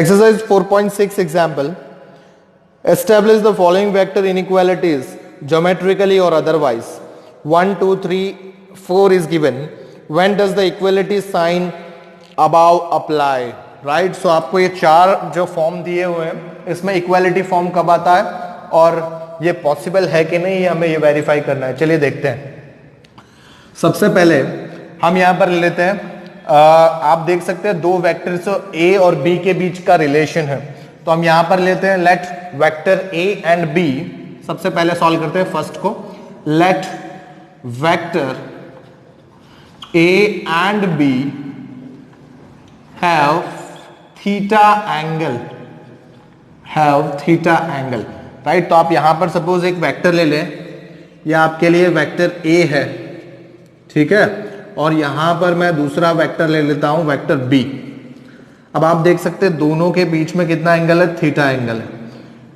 Exercise 4.6 example. Establish the following vector inequalities geometrically or otherwise. 1, 2, 3, 4 is given. When does the equality sign above apply? Right so आपको ये चार जो form दिए हुए हैं इसमें इक्वालिटी फॉर्म कब आता है और ये पॉसिबल है कि नहीं, ये हमें ये वेरीफाई करना है. चलिए देखते हैं. सबसे पहले हम यहां पर ले लेते हैं, आप देख सकते हैं दो वेक्टर्स ए और बी के बीच का रिलेशन है. तो हम यहां पर लेते हैं let vector A and B. सबसे पहले सॉल्व करते हैं फर्स्ट को. Let vector A and B have theta angle, right. तो आप यहां पर सपोज एक वेक्टर ले लें, यह आपके लिए वेक्टर ए है, ठीक है, और यहां पर मैं दूसरा वेक्टर ले लेता हूं वेक्टर बी. अब आप देख सकते हैं दोनों के बीच में कितना एंगल है, थीटा एंगल है,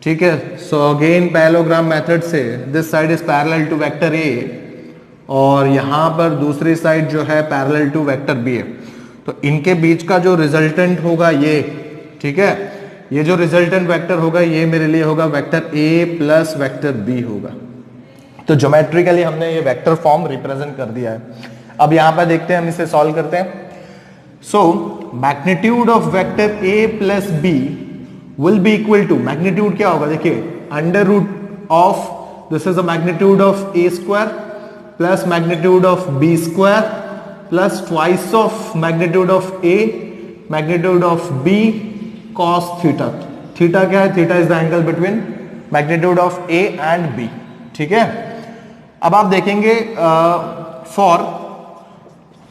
ठीक है. सो अगेन पैरेललोग्राम मेथड से this side is parallel to vector A और यहां पर दूसरी साइड जो है पैरेलल टू वेक्टर बी है. तो इनके बीच का जो रिजल्टेंट होगा ये, ठीक है, ये जो रिजल्टेंट वेक्टर होगा ये मेरे लिए होगा vector A plus vector B होगा. तो ज्योमेट्रिकली हमने ये वेक्टर फॉर्म रिप्रेजेंट कर दिया है. अब यहां पर देखते हैं, हम इसे सॉल्व करते हैं. So magnitude of vector A plus B will be equal to, magnitude क्या होगा देखिए, under root of this is the magnitude of A square plus magnitude of B square plus twice of magnitude of A magnitude of B cos theta. Theta क्या है, theta is the angle between magnitude of A and B, ठीक है. अब आप देखेंगे for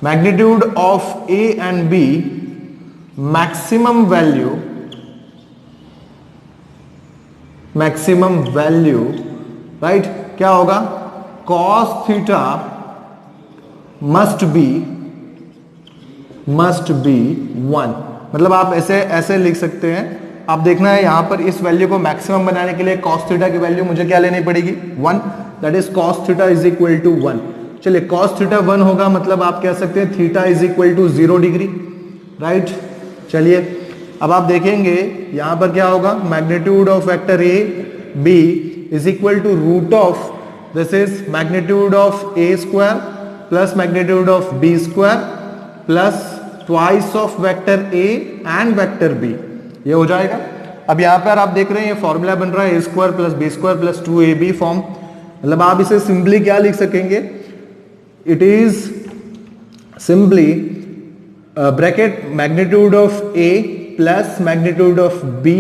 magnitude of A and B maximum value right क्या होगा, cos theta must be 1. मतलब आप ऐसे लिख सकते हैं. आप देखना है यहां पर इस वैल्यू को मैक्सिमम बनाने के लिए cos थीटा की वैल्यू मुझे क्या लेनी पड़ेगी, 1. That is cos theta is equal to 1. चलिए cos थीटा 1 होगा, मतलब आप कह सकते हैं theta is equal to 0 degree, right. चलिए अब आप देखेंगे यहां पर क्या होगा, magnitude of vector A B is equal to root of this is magnitude of A square plus magnitude of B square plus twice of vector A and vector B. ये हो जाएगा. अब यहां पर आप देख रहे हैं ये फॉर्मूला बन रहा है A square plus B square plus 2ab form. मतलब आप इसे सिंपली क्या लिख सकेंगे, it is simply bracket magnitude of A plus magnitude of B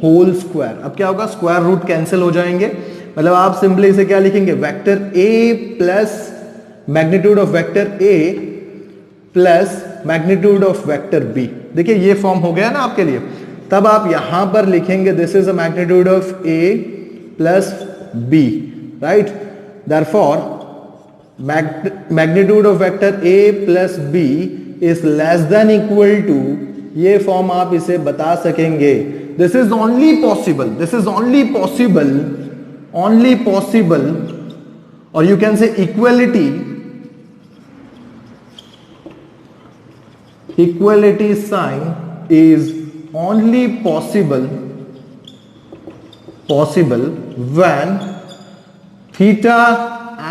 whole square. अब क्या होगा, स्क्वायर रूट कैंसिल हो जाएंगे. मतलब आप सिंपली इसे क्या लिखेंगे, vector A plus magnitude of vector A plus magnitude of vector B. देखिए ये फॉर्म हो गया ना आपके लिए. तब आप यहां पर लिखेंगे this is a magnitude of A plus B, right. Therefore magnitude of vector A plus B is less than equal to, ये फॉर्म आप इसे बता सकेंगे. दिस इज ओनली पॉसिबल और you can say equality sign is only possible when theta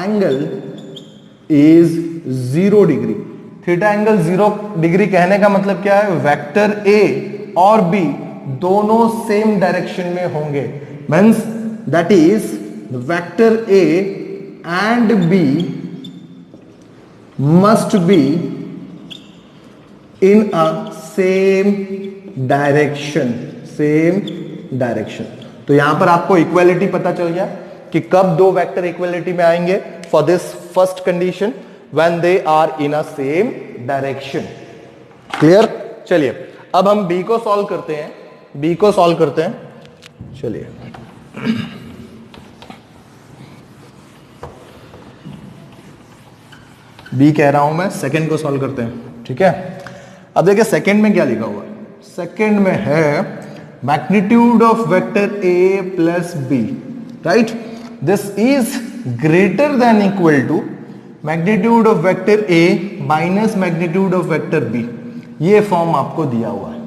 angle is 0 degree. Theta angle 0 degree कहने का मतलब क्या है, वेक्टर ए और बी दोनों सेम डायरेक्शन में होंगे. Means that is vector A and B must be in a same direction. तो यहां पर आपको इक्वालिटी पता चल गया कि कब दो वेक्टर इक्वालिटी में आएंगे, for this first condition when they are in a same direction. Clear. चलिए अब हम बी को सॉल्व करते हैं. चलिए बी कह रहा हूं मैं, सेकंड को सॉल्व करते हैं, ठीक है. अब देखिए सेकंड में क्या लिखा हुआ है, सेकंड में है magnitude of vector A plus B, right. This is greater than equal to magnitude of vector A minus magnitude of vector B. ये फॉर्म आपको दिया हुआ है,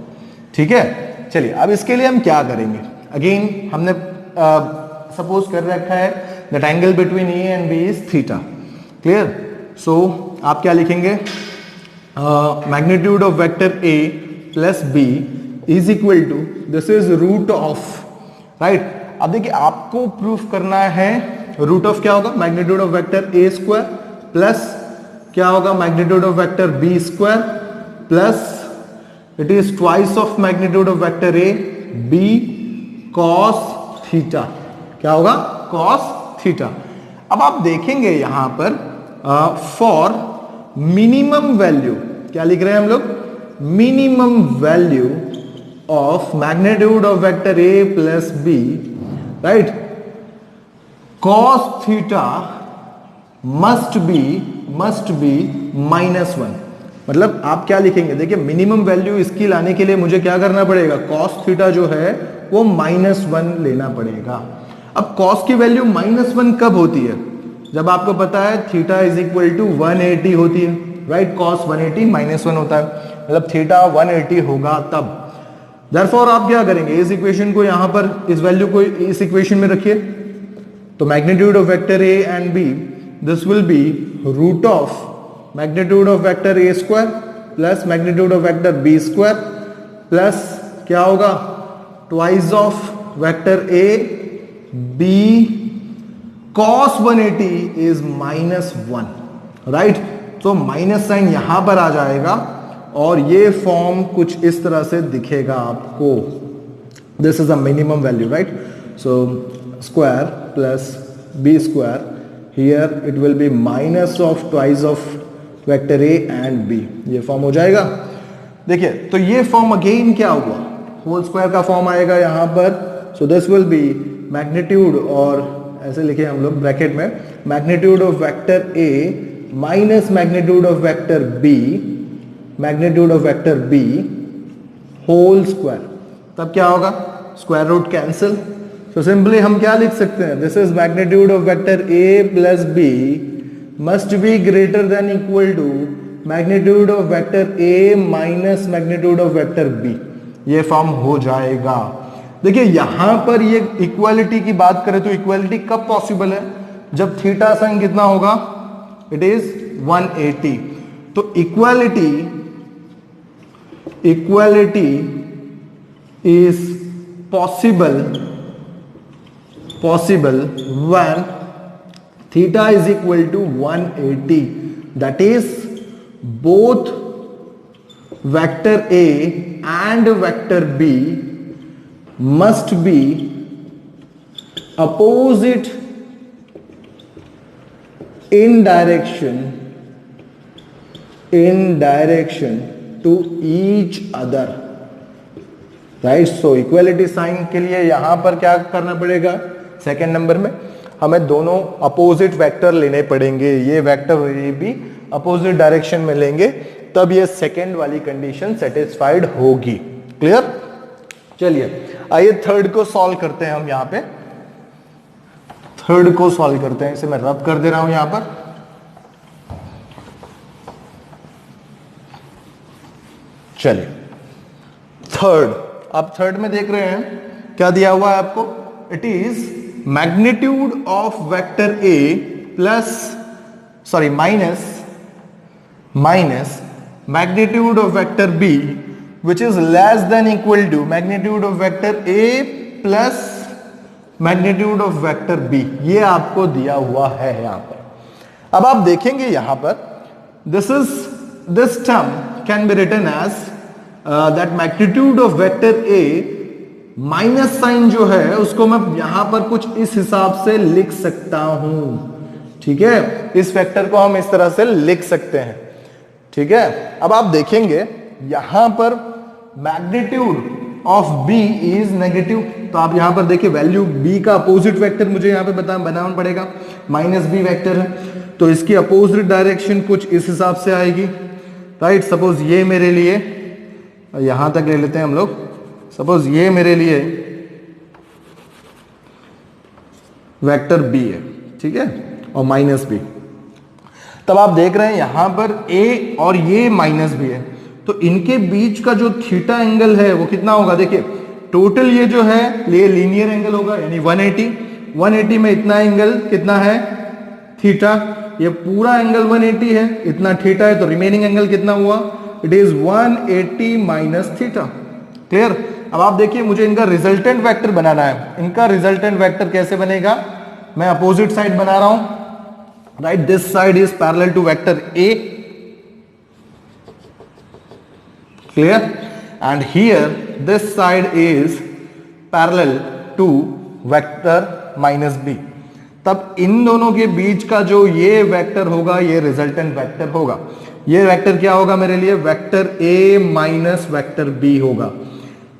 ठीक है. चलिए अब इसके लिए हम क्या करेंगे, अगेन हमने सपोज कर रखा है that angle between A and B is theta, clear. So आप क्या लिखेंगे, magnitude of vector A plus B is equal to, this is root of, right. अब देखिए आपको प्रूफ करना है रूट ऑफ क्या होगा, magnitude of vector A square plus क्या होगा, magnitude of vector B square plus it is twice of magnitude of vector A B cos theta, क्या होगा, कॉस थीटा। अब आप देखेंगे यहां पर फॉर मिनिमम वैल्यू क्या लिख रहे हैं हम लोग, minimum value of magnitude of vector A plus B, right, cos theta must be -1। मतलब आप क्या लिखेंगे, देखिए मिनिमम वैल्यू इसकी लाने के लिए मुझे क्या करना पड़ेगा, कॉस थीटा जो है वो -1 लेना पड़ेगा। अब कॉस की वैल्यू -1 कब होती है, जब आपको पता है थीटा इज इक्वल टू 180 होती है, राइट, कॉस 180 -1 होता है, मतलब थीटा 180 होगा तब। देयरफॉर आप क्या करेंगे, इस इक्वेशन को यहां पर, इस वैल्यू को इस इक्वेशन में रखिए, तो magnitude of vector A and B, this will be root of magnitude of vector A square plus magnitude of vector B square plus क्या होगा, twice of vector A B cos 180 is -1, right. तो minus sign यहां पर आ जाएगा और ये form कुछ इस तरह से दिखेगा आपको, this is a minimum value, right. So square plus B square, here it will be minus of twice of vector A and B, ये फॉर्म हो जाएगा। देखिए तो ये फॉर्म अगेन क्या हुआ, होल स्क्वायर का फॉर्म आएगा यहां पर। So this will be magnitude, और ऐसे लिखे हम लोग ब्रैकेट में, magnitude of vector A minus magnitude of vector B, magnitude of vector B whole square, तब क्या होगा, square root cancel. So simply हम क्या लिख सकते हैं, this is magnitude of vector A plus B must be greater than equal to magnitude of vector A minus magnitude of vector B, ये form हो जाएगा। देखिए यहां पर ये इक्वालिटी की बात करें तो इक्वालिटी कब पॉसिबल है, जब थीटा साइन कितना होगा, इट इज 180। तो equality is possible when theta is equal to 180, that is both vector A and vector B must be opposite in direction to each other, right। so equality sign के लिए यहां पर क्या करना पड़ेगा, सेकेंड नंबर में हमें दोनों अपोजिट वेक्टर लेने पड़ेंगे, ये वेक्टर ये भी अपोजिट डायरेक्शन में लेंगे, तब ये सेकेंड वाली कंडीशन सेटिस्फाइड होगी, क्लियर। चलिए आइए थर्ड को सॉल्व करते हैं हम, यहां पे थर्ड को सॉल्व करते हैं, इसे मैं रब कर दे रहा हूं यहां पर। चलिए थर्ड, आप थर्ड में देख रहे हैं क्या दिया हुआ है आपको, it is magnitude of vector A minus magnitude of vector B which is less than equal to magnitude of vector A plus magnitude of vector B, ये आपको दिया हुआ है यहां पर। अब आप देखेंगे यहां पर this term can be written as that magnitude of vector A minus sign जो है उसको मैं यहां पर कुछ इस हिसाब से लिख सकता हूं, ठीक है, इस वेक्टर को हम इस तरह से लिख सकते हैं, ठीक है। अब आप देखेंगे यहां पर magnitude of B is negative, तो आप यहां पर देखिए वैल्यू B का अपोजिट वेक्टर मुझे यहां पे बनाना पड़ेगा, -B वेक्टर है, तो इसकी अपोजिट डायरेक्शन कुछ इस हिसाब से आएगी, राइट। सपोज ये मेरे लिए, यहां तक ले लेते हैं हम लोग, सपोज ये मेरे लिए वेक्टर B है, ठीक है, और -B, तब आप देख रहे हैं यहां पर A और ये -B है, तो इनके बीच का जो थीटा एंगल है वो कितना होगा, देखिए टोटल ये जो है ये लीनियर एंगल होगा, यानी 180 में इतना एंगल कितना है, थीटा। ये पूरा एंगल 180 है, इतना थीटा है, तो रिमेनिंग एंगल कितना हुआ, it is 180 minus theta. Clear. अब आप देखिए मुझे इनका रिजल्टेंट वेक्टर बनाना है। इनका रिजल्टेंट वेक्टर कैसे बनेगा, मैं अपोजिट साइड बना रहा हूं, right. This side is parallel to vector A, clear, and here this side is parallel to vector minus B. तब इन दोनों के बीच का जो ये वेक्टर होगा ये रिजल्टेंट वेक्टर होगा। ये वेक्टर क्या होगा मेरे लिए, वेक्टर ए माइनस वेक्टर बी होगा।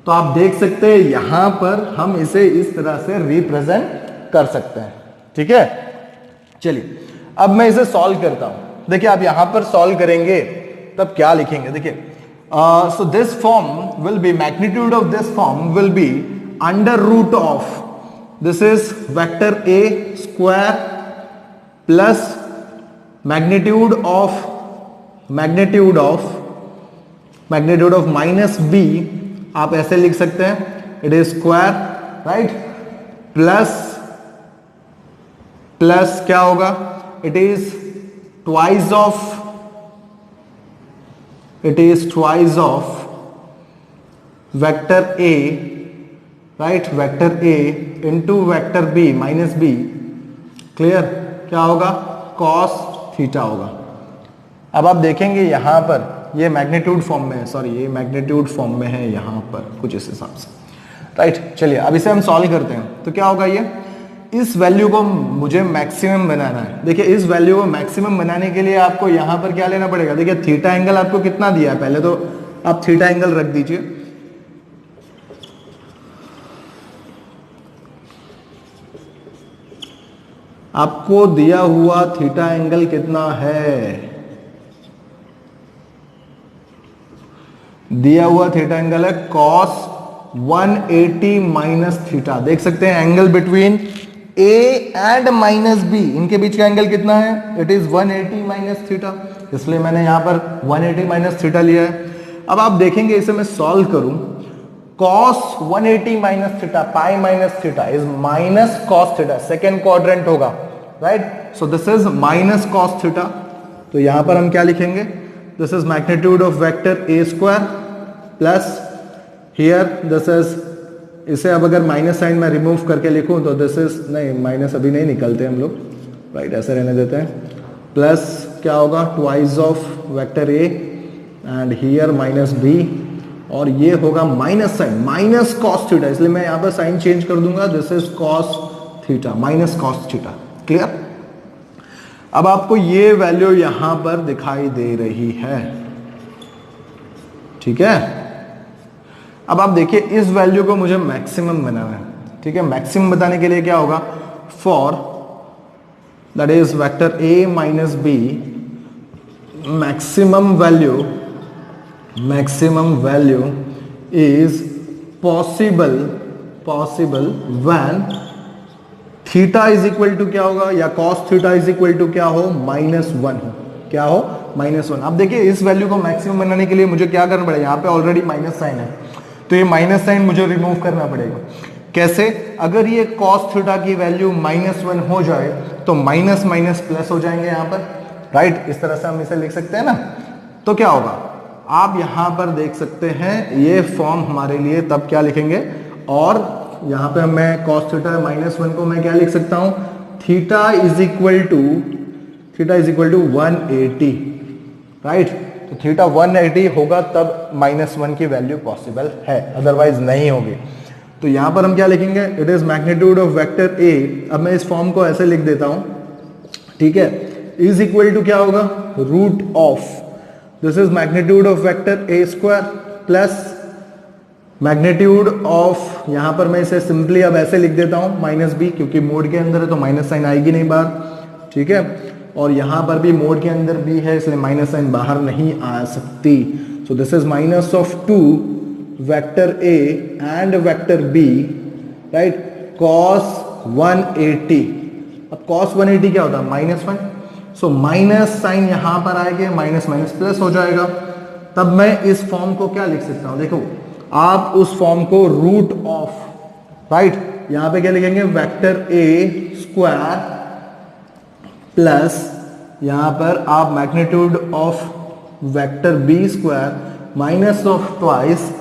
तो आप देख सकते हैं यहां पर हम इसे इस तरह से रिप्रेजेंट कर सकते हैं, ठीक है। चलिए अब मैं इसे सॉल्व करता हूं। देखिए आप यहां पर सॉल्व करेंगे तब क्या लिखेंगे, देखिए so this form will be, magnitude of this form will be under root of, this is vector a square plus magnitude of minus b, आप ऐसे लिख सकते हैं, it is square, right, plus क्या होगा, it is twice of vector a, right, vector A into vector B minus B, clear, क्या होगा, cos theta होगा। अब आप देखेंगे यहां पर ये मैग्नीट्यूड फॉर्म में है, सॉरी ये मैग्नीट्यूड फॉर्म में है यहां पर कुछ इस हिसाब से, राइट। चलिए अब इसे हम सॉल्व करते हैं तो क्या होगा, ये इस वैल्यू को मुझे मैक्सिमम बनाना है। देखिए इस वैल्यू को मैक्सिमम बनाने के लिए आपको यहां पर क्या लेना पड़ेगा, देखिए थीटा एंगल आपको कितना दिया है, पहले तो आप थीटा एंगल रख दीजिए, आपको दिया हुआ थीटा एंगल कितना है, दिया हुआ थीटा एंगल है cos 180 माइनस थीटा। देख सकते हैं angle between a and minus b, इनके बीच का एंगल कितना है, इट इज 180 माइनस थीटा, इसलिए मैंने यहां पर 180 माइनस थीटा लिया है। अब आप देखेंगे इसे मैं सॉल्व करूं, cos 180 minus theta pi minus theta is minus cos theta, second quadrant होगा, right. So this is minus cos theta, तो यहां पर हम क्या लिखेंगे, this is magnitude of vector A square plus here this is, इसे अब अगर माइनस साइन में रिमूव करके लिखूं तो दिस इज, नहीं माइनस अभी नहीं निकलते हम लोग, राइट, ऐसे रहने देते हैं, प्लस क्या होगा, twice of vector A and here minus B, और ये होगा minus sign, minus cos theta, इसलिए मैं यहां पर साइन चेंज कर दूंगा, this is cos theta, minus cos theta, clear. अब आपको ये वैल्यू यहां पर दिखाई दे रही है, ठीक है। अब आप देखिए इस वैल्यू को मुझे मैक्सिमम बनाना है, ठीक है। मैक्सिमम बताने के लिए क्या होगा, for that is vector A minus B, maximum value is possible when theta is equal to क्या होगा, या cos theta is equal to क्या हो, -1 हो, क्या हो, -1। अब देखिए इस वैल्यू को मैक्सिमम बनाने के लिए मुझे क्या करना पड़ेगा, यहाँ पे ऑलरेडी माइनस साइन है, तो ये माइनस साइन मुझे रिमूव करना पड़ेगा। कैसे, अगर ये cos थीटा की वैल्यू -1 हो जाए तो माइनस माइनस प्लस हो जाएंगे यहाँ पर, राइट, इस तरह से हम इसे लिख सकते हैं ना। तो क्या होगा, आप यहां पर देख सकते हैं ये फॉर्म हमारे लिए तब क्या लिखेंगे, और यहां पे मैं cos थीटा -1 को मैं क्या लिख सकता हूं, theta is equal to 180, right. तो थीटा 180 होगा तब -1 की वैल्यू पॉसिबल है, अदरवाइज नहीं होगी। तो यहां पर हम क्या लिखेंगे, it is magnitude of vector ए, अब मैं इस फॉर्म को ऐसे लिख देता हूं, ठीक है, इज इक्वल टू क्या होगा, root of, this is magnitude of vector A square plus magnitude of, यहां पर मैं इसे सिंपली अब ऐसे लिख देता हूं -b, क्योंकि मोड के अंदर है तो माइनस साइन आएगी नहीं बाहर, ठीक है, और यहां पर भी मोड के अंदर b है इसलिए माइनस साइन बाहर नहीं आ सकती। सो this is -2 vector a and vector b, right, cos 180। अब cos 180 क्या होता है, -1, सो माइनस साइन यहां पर आएगा, माइनस माइनस प्लस हो जाएगा। तब मैं इस फॉर्म को क्या लिख सकता हूं, देखो आप उस फॉर्म को रूट ऑफ, राइट, यहां पे क्या लिखेंगे, वेक्टर ए स्क्वायर प्लस यहां पर आप magnitude of vector B square minus of twice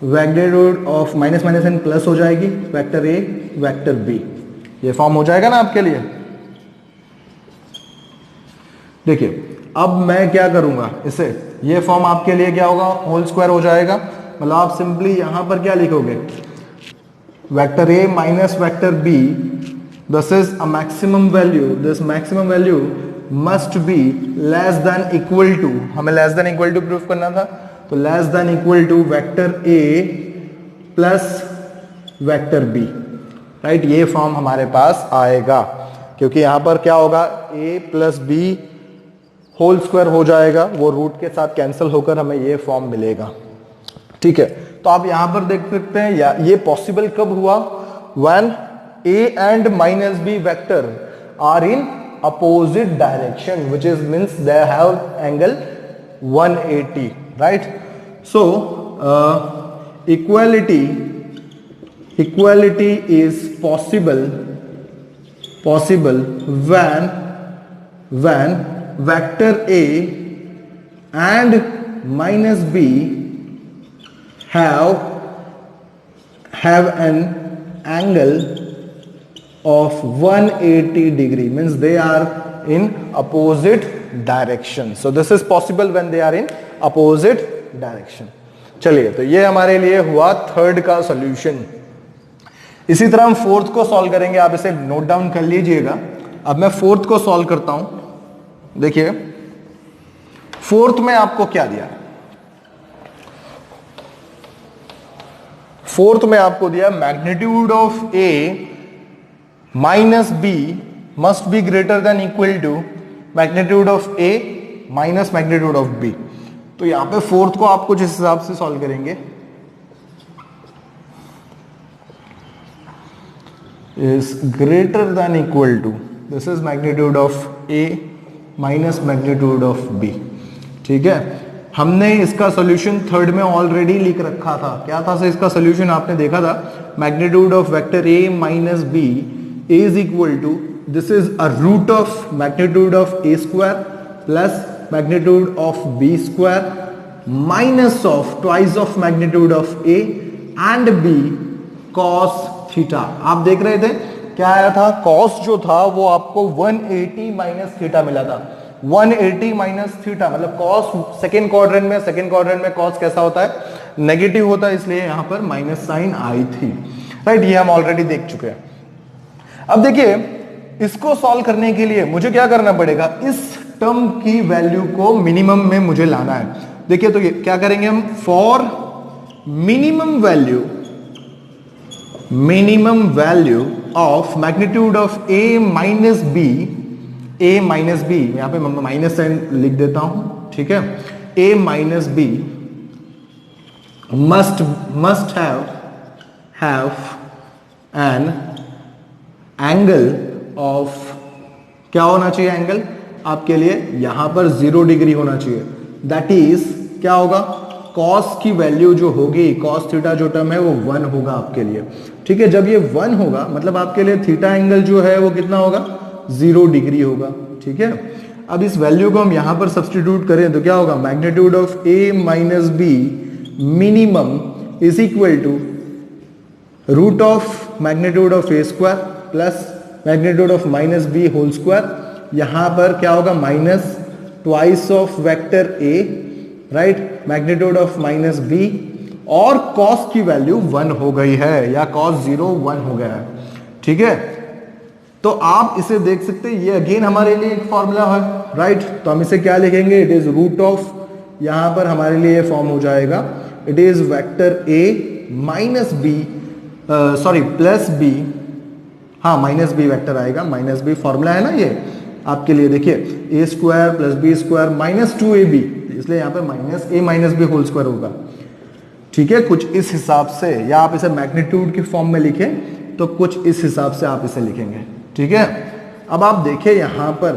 magnitude of minus minus and plus हो जाएगी वेक्टर ए वेक्टर बी। ये फॉर्म हो जाएगा ना आपके लिए। देखिए अब मैं क्या करूंगा इसे, ये फॉर्म आपके लिए क्या होगा, होल स्क्वायर हो जाएगा। मतलब आप सिंपली यहां पर क्या लिखोगे, vector A minus vector B, this is a maximum value, this maximum value must be less than equal to, हमें less than equal to proof करना था, तो less than equal to vector A plus vector B, right. ये form हमारे पास आएगा क्योंकि यहां पर क्या होगा, A plus B whole square हो जाएगा, वो रूट के साथ कैंसिल होकर हमें ये फॉर्म मिलेगा, ठीक है। तो आप यहां पर देख सकते हैं या ये पॉसिबल कब हुआ, when A and minus B vector are in opposite direction, which is means they have angle 180, right. So equality is possible when vector A and minus B have an angle of 180 degree, means they are in opposite direction. So this is possible when they are in opposite direction. चलिए, तो ये हमारे लिए हुआ third का solution. इसी तरह हम फोर्थ को सॉल्व करेंगे, आप इसे नोट डाउन कर लीजिएगा। अब मैं फोर्थ को सॉल्व करता हूं। देखिए फोर्थ में आपको क्या दिया है, फोर्थ में आपको दिया magnitude of A minus B must be greater than equal to magnitude of A minus magnitude of B. तो यहां पे फोर्थ को आप कुछ इस हिसाब से सॉल्व करेंगे, is greater than equal to, this is magnitude of A minus magnitude of B, ठीक है। हमने इसका सॉल्यूशन थर्ड में ऑलरेडी लिख रखा था। क्या था इसका सॉल्यूशन, आपने देखा था, magnitude of vector A minus B is equal to, this is a root of magnitude of A square plus magnitude of B square minus of twice of magnitude of A and B cos theta. आप देख रहे थे क्या आया था, cos जो था वो आपको 180 माइनस थीटा मिला था, 180 माइनस थीटा, मतलब कॉस सेकेंड क्वाड्रेंट में कॉस कैसा होता है, नेगेटिव होता है, इसलिए यहां पर माइनस साइन आई थी, राइट। ये हम ऑलरेडी देख चुके हैं। अब देखिए इसको सॉल्व करने के लिए मुझे क्या करना पड़ेगा, इस टर्म की वैल्यू को मिनिमम में मुझे लाना है। देखिए तो ये क्या करेंगे हम, for minimum value of magnitude of A minus B, यहां पे माइनस साइन लिख देता हूं, ठीक है। A minus B must have an angle of, क्या होना चाहिए एंगल आपके लिए, यहां पर 0 डिग्री होना चाहिए। दैट इज क्या होगा, कॉस की वैल्यू जो होगी, कॉस थीटा जो टर्म है वो 1 होगा आपके लिए, ठीक है। जब ये 1 होगा मतलब आपके लिए थीटा एंगल जो है वो कितना होगा, 0 डिग्री होगा, ठीक है। अब इस वैल्यू को हम यहां पर सब्स्टिट्यूट करें तो क्या होगा, magnitude of A minus B minimum is equal to root of magnitude of A square plus magnitude of minus B whole square. यहां पर क्या होगा, minus twice of vector A, right, magnitude of minus B, और cos की value 1 हो गई है, या कॉस 0 1 हो गया है, ठीक है। तो आप इसे देख सकते हैं, ये अगेन हमारे लिए एक फॉर्मूला है, राइट। तो हम इसे क्या लिखेंगे, इट इज रूट ऑफ, यहां पर हमारे लिए फॉर्म हो जाएगा, it is vector A minus b, sorry plus b, हाँ माइनस बी वेक्टर आएगा, माइनस बी फॉर्मूला है ना ये आपके लिए। देखिए a square plus B square minus 2ab, इसलिए यहां पर minus a minus B whole square होगा, ठीक है। कुछ इस हिसाब से, या आप इसे मैग्नीट्यूड की फॉर्म में लिखें तो कुछ इस हिसाब से आप इसे लिखेंगे, ठीक है। अब आप देखें यहां पर,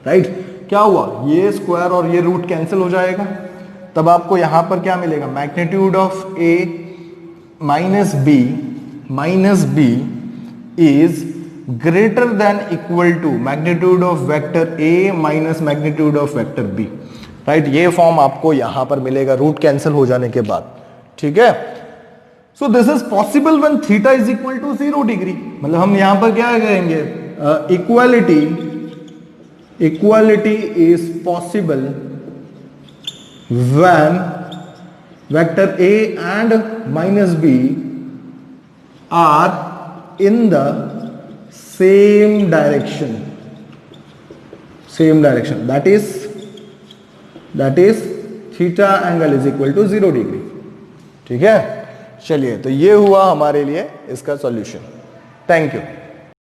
राइट, क्या हुआ, ये स्क्वायर और ये रूट कैंसिल हो जाएगा, तब आपको यहां पर क्या मिलेगा, magnitude of A minus B is greater than equal to magnitude of vector A minus magnitude of vector B, right. ये फॉर्म आपको यहां पर मिलेगा रूट कैंसिल हो जाने के बाद, ठीक है। So this is possible when theta is equal to 0 degree, मतलब हम यहां पर क्या करेंगे, equality is possible when vector A and minus B are in the same direction, that is theta angle is equal to 0 degree, ठीक है। चलिए, तो ये हुआ हमारे लिए इसका सॉल्यूशन। Thank you.